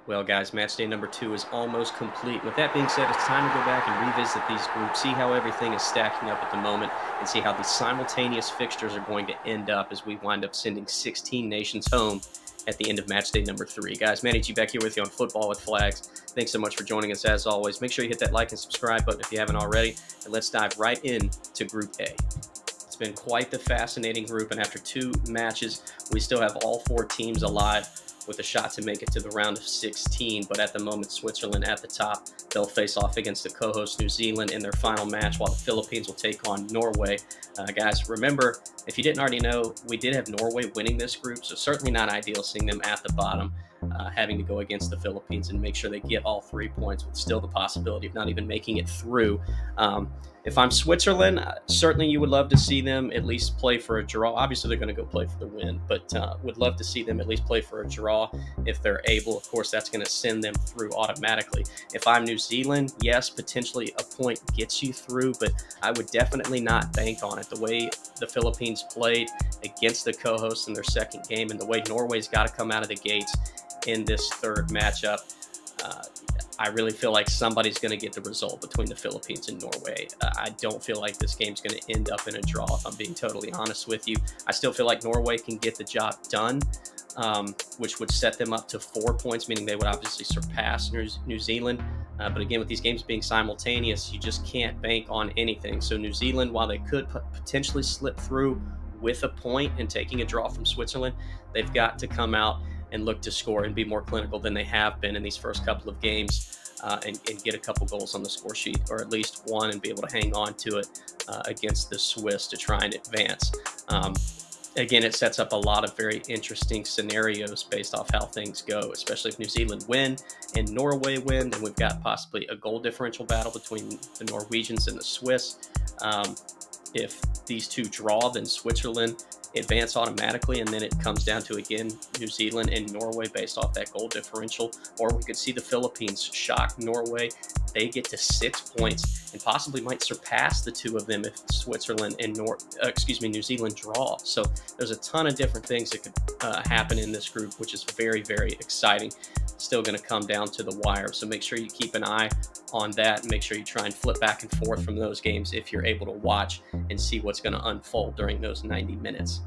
Well, guys, match day number 2 is almost complete. With that being said, it's time to go back and revisit these groups, see how everything is stacking up at the moment, and see how the simultaneous fixtures are going to end up as we wind up sending 16 nations home at the end of match day number 3. Guys, Manny G back here with you on Football with Flags. Thanks so much for joining us as always. Make sure you hit that like and subscribe button if you haven't already, and let's dive right into Group A. It's been quite the fascinating group, and after 2 matches, we still have all 4 teams alive with a shot to make it to the round of 16. But at the moment, Switzerland at the top. They'll face off against the co-host New Zealand in their final match, while the Philippines will take on Norway. Guys, remember, if you didn't already know, we did have Norway winning this group, so certainly not ideal seeing them at the bottom, having to go against the Philippines and make sure they get all 3 points with still the possibility of not even making it through. If I'm Switzerland, certainly you would love to see them at least play for a draw. Obviously, they're going to go play for the win, but would love to see them at least play for a draw if they're able. Of course, that's going to send them through automatically. If I'm New Zealand, yes, potentially a point gets you through, but I would definitely not bank on it. The way the Philippines played against the co-hosts in their second game, and the way Norway's got to come out of the gates in this third matchup, I really feel like somebody's going to get the result between the Philippines and Norway. I don't feel like this game's going to end up in a draw, if I'm being totally honest with you. I still feel like Norway can get the job done, which would set them up to 4 points, meaning they would obviously surpass New Zealand. But again, with these games being simultaneous, you just can't bank on anything. So New Zealand, while they could potentially slip through with a point and taking a draw from Switzerland, they've got to come out and look to score and be more clinical than they have been in these first couple of games, and get a couple goals on the score sheet, or at least one, and be able to hang on to it against the Swiss to try and advance. Again, it sets up a lot of very interesting scenarios based off how things go, especially if New Zealand win and Norway win, then we've got possibly a goal differential battle between the Norwegians and the Swiss. If these two draw, then Switzerland advance automatically, and then it comes down to, again, New Zealand and Norway based off that goal differential. Or we could see the Philippines shock Norway. They get to 6 points and possibly might surpass the 2 of them if Switzerland and New Zealand draw. So there's a ton of different things that could happen in this group, which is very, very exciting. Still going to come down to the wire, so make sure you keep an eye on that, and make sure you try and flip back and forth from those games if you're able to watch and see what's going to unfold during those 90 minutes.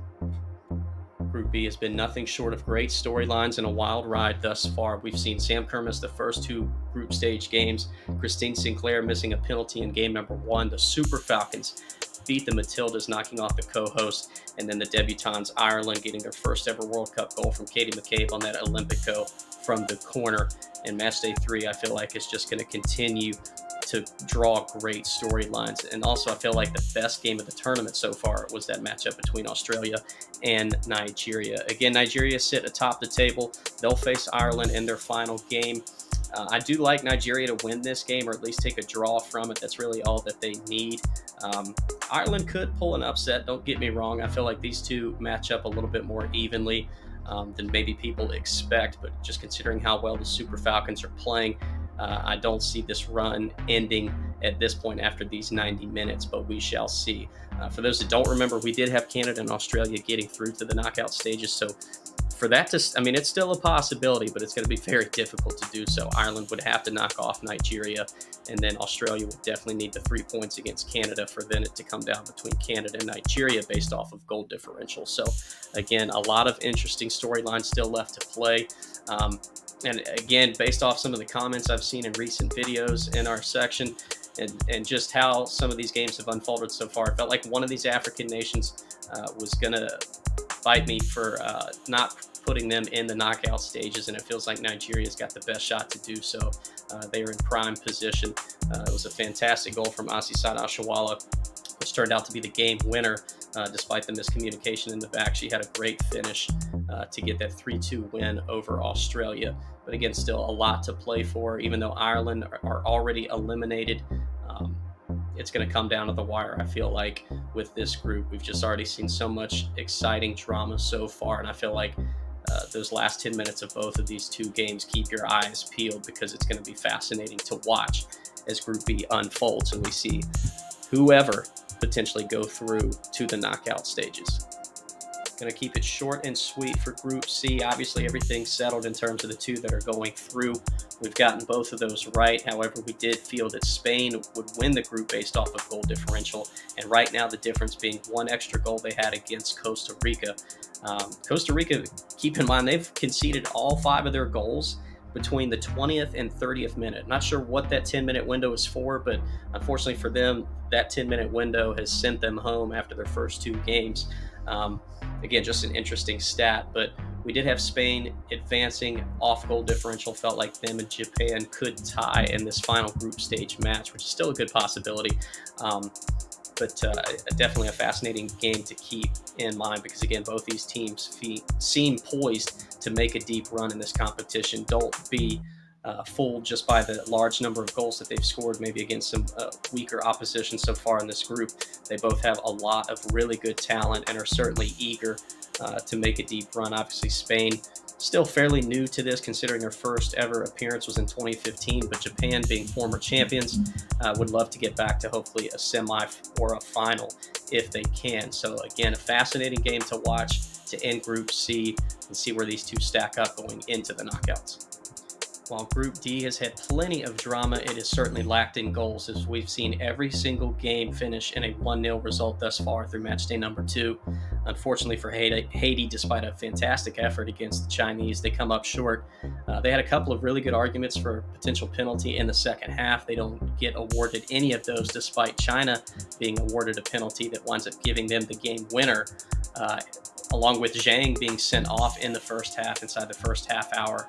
Group B has been nothing short of great storylines and a wild ride thus far. We've seen Sam Kerr miss the first 2 group stage games, Christine Sinclair missing a penalty in game number 1, the Super Falcons beat the Matildas, knocking off the co-host, and then the debutantes Ireland getting their first ever World Cup goal from Katie McCabe on that Olympico from the corner. And match day 3, I feel like, is just going to continue to draw great storylines. And also, I feel like the best game of the tournament so far was that matchup between Australia and Nigeria. Again, Nigeria sit atop the table. They'll face Ireland in their final game. I do like Nigeria to win this game, or at least take a draw from it. That's really all that they need. Ireland could pull an upset, don't get me wrong. I feel like these two match up a little bit more evenly than maybe people expect, but just considering how well the Super Falcons are playing, I don't see this run ending at this point after these 90 minutes, but we shall see. For those that don't remember, we did have Canada and Australia getting through to the knockout stages, so for that to, I mean, it's still a possibility, but it's going to be very difficult to do so. Ireland would have to knock off Nigeria, and then Australia would definitely need the 3 points against Canada for then it to come down between Canada and Nigeria based off of goal differential. So again, a lot of interesting storylines still left to play. And again, based off some of the comments I've seen in recent videos in our section, and just how some of these games have unfolded so far, it felt like one of these African nations was going to fight me for not putting them in the knockout stages, and it feels like Nigeria's got the best shot to do so. They are in prime position. It was a fantastic goal from Asisat Ashawala, which turned out to be the game winner. Despite the miscommunication in the back, she had a great finish to get that 3-2 win over Australia. But again, still a lot to play for. Even though Ireland are already eliminated, it's going to come down to the wire, I feel like, with this group. We've just already seen so much exciting drama so far, and I feel like those last 10 minutes of both of these 2 games, keep your eyes peeled, because it's going to be fascinating to watch as Group B unfolds and we see whoever potentially go through to the knockout stages. Going to keep it short and sweet for Group C. Obviously, everything's settled in terms of the two that are going through. We've gotten both of those right. However, we did feel that Spain would win the group based off of goal differential. And right now, the difference being one extra goal they had against Costa Rica. Costa Rica, keep in mind, they've conceded all 5 of their goals between the 20th and 30th minute. Not sure what that 10-minute window is for, but unfortunately for them, that 10-minute window has sent them home after their first 2 games. Again, just an interesting stat, but we did have Spain advancing off goal differential. Felt like them and Japan could tie in this final group stage match, which is still a good possibility. But definitely a fascinating game to keep in mind because, again, both these teams seem poised to make a deep run in this competition. Don't be fooled just by the large number of goals that they've scored, maybe against some weaker opposition so far in this group. They both have a lot of really good talent and are certainly eager to make a deep run. Obviously, Spain still fairly new to this, considering their first ever appearance was in 2015, but Japan, being former champions, would love to get back to hopefully a semi or a final if they can. So again, a fascinating game to watch to end Group C and see where these two stack up going into the knockouts. While Group D has had plenty of drama, it has certainly lacked in goals, as we've seen every single game finish in a 1-0 result thus far through matchday number 2. Unfortunately for Haiti, despite a fantastic effort against the Chinese, they come up short. They had a couple of really good arguments for a potential penalty in the second half. They don't get awarded any of those, despite China being awarded a penalty that winds up giving them the game winner, along with Zhang being sent off in the first half inside the first half hour.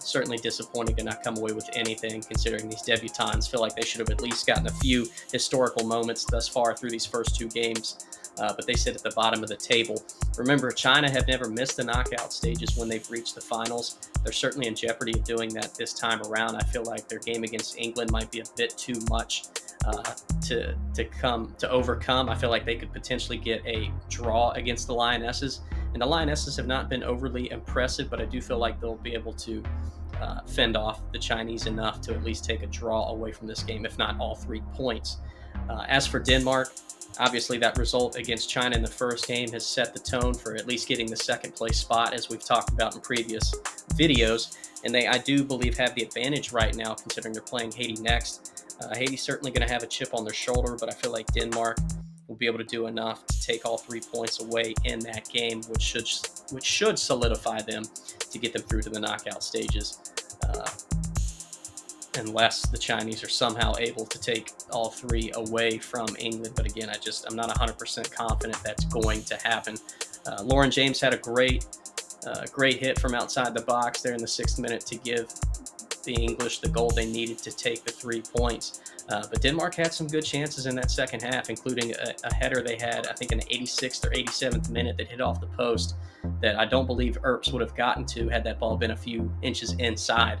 Certainly disappointing to not come away with anything, considering these debutants feel like they should have at least gotten a few historical moments thus far through these first 2 games, but they sit at the bottom of the table. Remember, China have never missed the knockout stages when they've reached the finals. They're certainly in jeopardy of doing that this time around. I feel like their game against England might be a bit too much to overcome. I feel like they could potentially get a draw against the Lionesses. And the Lionesses have not been overly impressive, but I do feel like they'll be able to fend off the Chinese enough to at least take a draw away from this game, if not all 3 points. As for Denmark, obviously that result against China in the first game has set the tone for at least getting the second place spot, as we've talked about in previous videos. And they, I do believe, have the advantage right now, considering they're playing Haiti next. Haiti's certainly going to have a chip on their shoulder, but I feel like Denmark will be able to do enough to take all 3 points away in that game, which should solidify them to get them through to the knockout stages, unless the Chinese are somehow able to take all 3 away from England. But again, I'm not 100% confident that's going to happen. Lauren James had a great hit from outside the box there in the 6th minute to give the English the goal they needed to take the 3 points. But Denmark had some good chances in that second half, including a header they had, I think, in the 86th or 87th minute that hit off the post that I don't believe Earps would have gotten to had that ball been a few inches inside,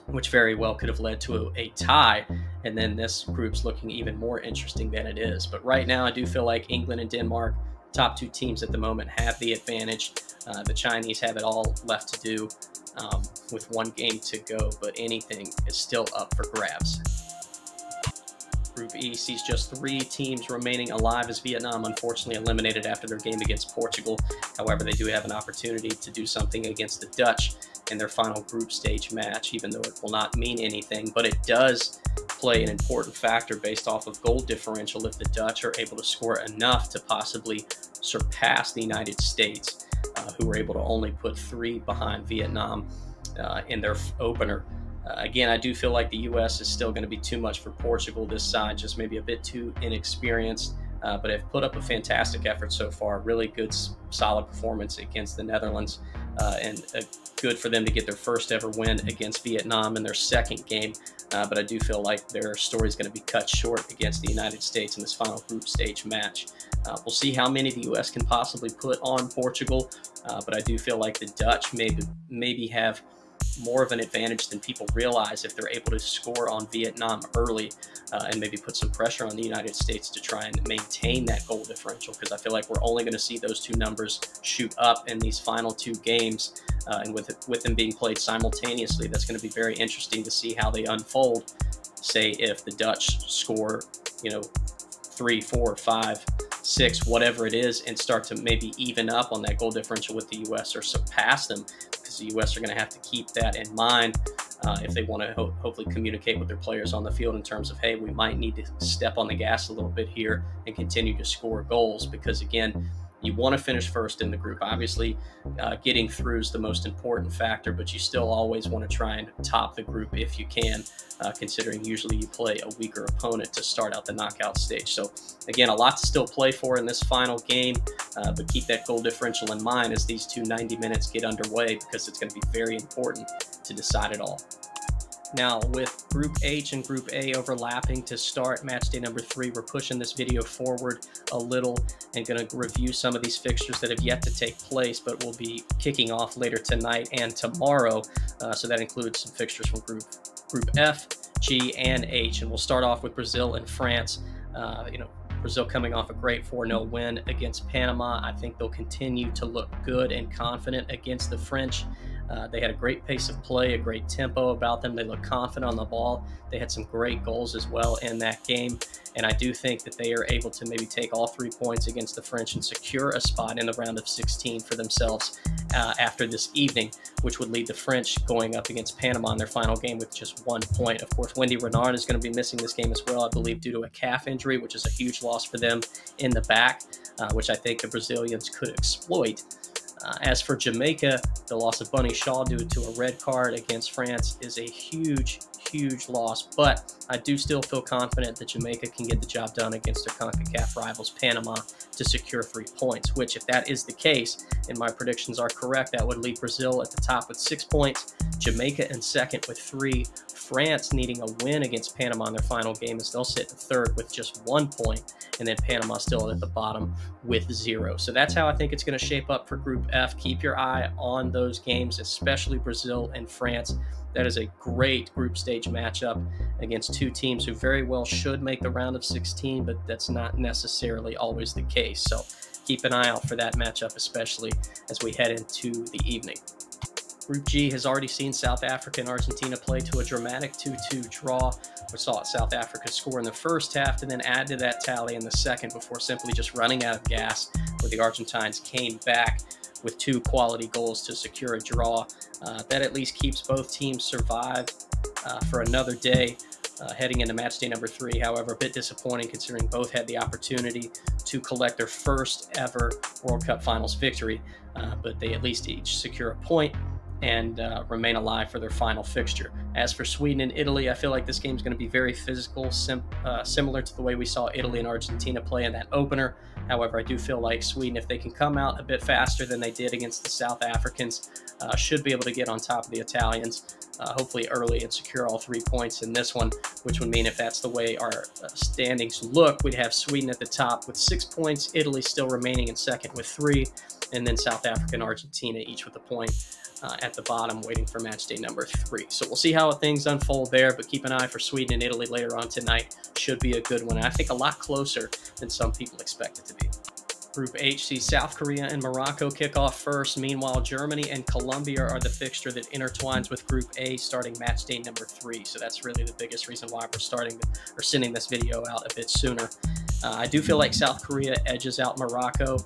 which very well could have led to a tie. And then this group's looking even more interesting than it is. But right now, I do feel like England and Denmark, top 2 teams at the moment, have the advantage. The Chinese have it all left to do with 1 game to go, but anything is still up for grabs. Group E sees just 3 teams remaining alive, as Vietnam unfortunately eliminated after their game against Portugal. However, they do have an opportunity to do something against the Dutch in their final group stage match, even though it will not mean anything. But it does play an important factor based off of goal differential if the Dutch are able to score enough to possibly surpass the United States, who were able to only put 3 behind Vietnam in their opener. Again, I do feel like the U.S. is still going to be too much for Portugal this side, just maybe a bit too inexperienced, but have put up a fantastic effort so far. Really good, solid performance against the Netherlands, and good for them to get their first ever win against Vietnam in their second game. But I do feel like their story is going to be cut short against the United States in this final group stage match. We'll see how many the U.S. can possibly put on Portugal, but I do feel like the Dutch maybe have more of an advantage than people realize if they're able to score on Vietnam early, and maybe put some pressure on the United States to try and maintain that goal differential, because I feel like we're only going to see those 2 numbers shoot up in these final 2 games, and with them being played simultaneously, that's going to be very interesting to see how they unfold. Say if the Dutch score 3, 4, 5 6, whatever it is, and start to maybe even up on that goal differential with the U.S. or surpass them, because the U.S. are going to have to keep that in mind if they want to hopefully communicate with their players on the field in terms of, hey, we might need to step on the gas a little bit here and continue to score goals, because again, you want to finish first in the group. Obviously, getting through is the most important factor, but you still always want to try and top the group if you can, considering usually you play a weaker opponent to start out the knockout stage. So again, a lot to still play for in this final game, but keep that goal differential in mind as these two 90 minutes get underway, because it's going to be very important to decide it all. Now, with Group H and Group A overlapping to start match day number 3, we're pushing this video forward a little and going to review some of these fixtures that have yet to take place, but will be kicking off later tonight and tomorrow. So that includes some fixtures from Group F, G, and H. And we'll start off with Brazil and France. Brazil coming off a great 4-0 win against Panama. I think they'll continue to look good and confident against the French. They had a great pace of play, a great tempo about them. They look confident on the ball. They had some great goals as well in that game. And I do think that they are able to maybe take all 3 points against the French and secure a spot in the round of 16 for themselves after this evening, which would lead the French going up against Panama in their final game with just 1 point. Of course, Wendy Renard is going to be missing this game as well, I believe, due to a calf injury, which is a huge loss for them in the back, which I think the Brazilians could exploit. As for Jamaica, the loss of Bunny Shaw due to a red card against France is a huge loss, but I do still feel confident that Jamaica can get the job done against their CONCACAF rivals Panama to secure 3 points, which, if that is the case and my predictions are correct, that would leave Brazil at the top with 6 points, Jamaica in second with 3, France needing a win against Panama in their final game as they'll sit in third with just 1 point, and then Panama still at the bottom with 0. So that's how I think it's going to shape up for Group F. Keep your eye on those games, especially Brazil and France. That is a great group stage matchup against two teams who very well should make the round of 16, but that's not necessarily always the case. So keep an eye out for that matchup, especially as we head into the evening. Group G has already seen South Africa and Argentina play to a dramatic 2-2 draw. We saw South Africa score in the first half and then add to that tally in the second before simply just running out of gas, where the Argentines came back with 2 quality goals to secure a draw. That at least keeps both teams survived for another day heading into match day number 3. However, a bit disappointing considering both had the opportunity to collect their first ever World Cup Finals victory, but they at least each secure a point and remain alive for their final fixture. As for Sweden and Italy, I feel like this game is going to be very physical, similar to the way we saw Italy and Argentina play in that opener. However, I do feel like Sweden, if they can come out a bit faster than they did against the South Africans, should be able to get on top of the Italians, hopefully early, and secure all 3 points in this one, which would mean if that's the way our standings look, we'd have Sweden at the top with 6 points, Italy still remaining in second with 3, and then South Africa and Argentina each with a point at the bottom, waiting for match day number 3. So we'll see how things unfold there, but keep an eye for Sweden and Italy later on tonight. Should be a good one, and I think a lot closer than some people expect it to be. Group H sees South Korea and Morocco kick off first. Meanwhile, Germany and Colombia are the fixture that intertwines with Group A starting match day number 3. So that's really the biggest reason why we're sending this video out a bit sooner. I do feel like South Korea edges out Morocco.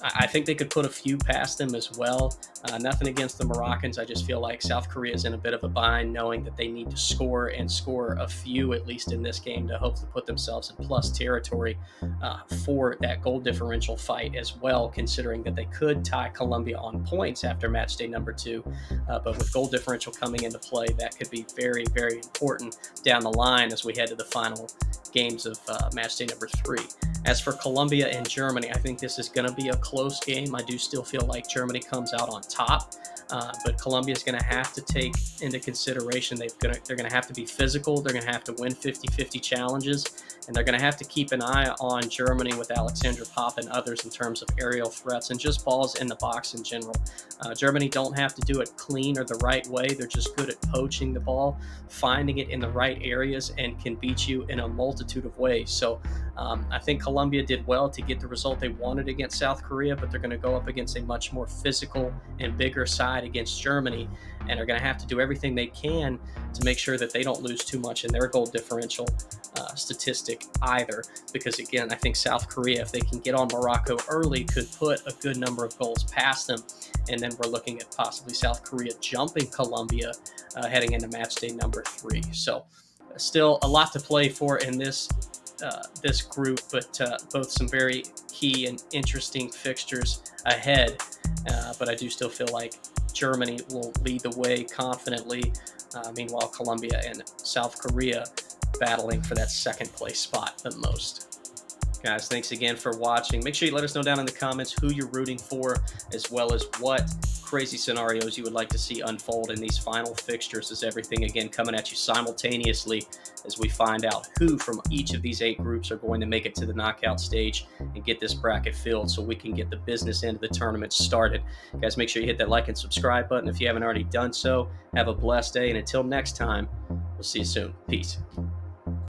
I think they could put a few past them as well. Nothing against the Moroccans. I just feel like South Korea is in a bit of a bind, knowing that they need to score and score a few, at least in this game, to hopefully put themselves in plus territory for that goal differential fight as well, considering that they could tie Colombia on points after match day number 2. But with goal differential coming into play, that could be very, very important down the line as we head to the final games of match day number 3. As for Colombia and Germany, I think this is going to be a close game. I do still feel like Germany comes out on top, but Colombia is going to have to take into consideration they're going to have to be physical. They're going to have to win 50-50 challenges, and they're going to have to keep an eye on Germany with Alexandra Pop and others in terms of aerial threats and just balls in the box in general. Germany don't have to do it clean or the right way. They're just good at poaching the ball, finding it in the right areas, and can beat you in a multitude of ways. So I think Colombia did well to get the result they wanted against South Korea, but they're going to go up against a much more physical and bigger side against Germany, and are going to have to do everything they can to make sure that they don't lose too much in their goal differential statistic either. Because again, I think South Korea, if they can get on Morocco early, could put a good number of goals past them. And then we're looking at possibly South Korea jumping Colombia heading into match day number 3. So still a lot to play for in this group, but both some very key and interesting fixtures ahead. But I do still feel like Germany will lead the way confidently. Meanwhile, Colombia and South Korea battling for that second place spot the most. Guys, thanks again for watching. Make sure you let us know down in the comments who you're rooting for, as well as what crazy scenarios you would like to see unfold in these final fixtures, as everything again coming at you simultaneously as we find out who from each of these 8 groups are going to make it to the knockout stage and get this bracket filled so we can get the business end of the tournament started. Guys, make sure you hit that like and subscribe button if you haven't already done so. Have a blessed day, and until next time, we'll see you soon. Peace.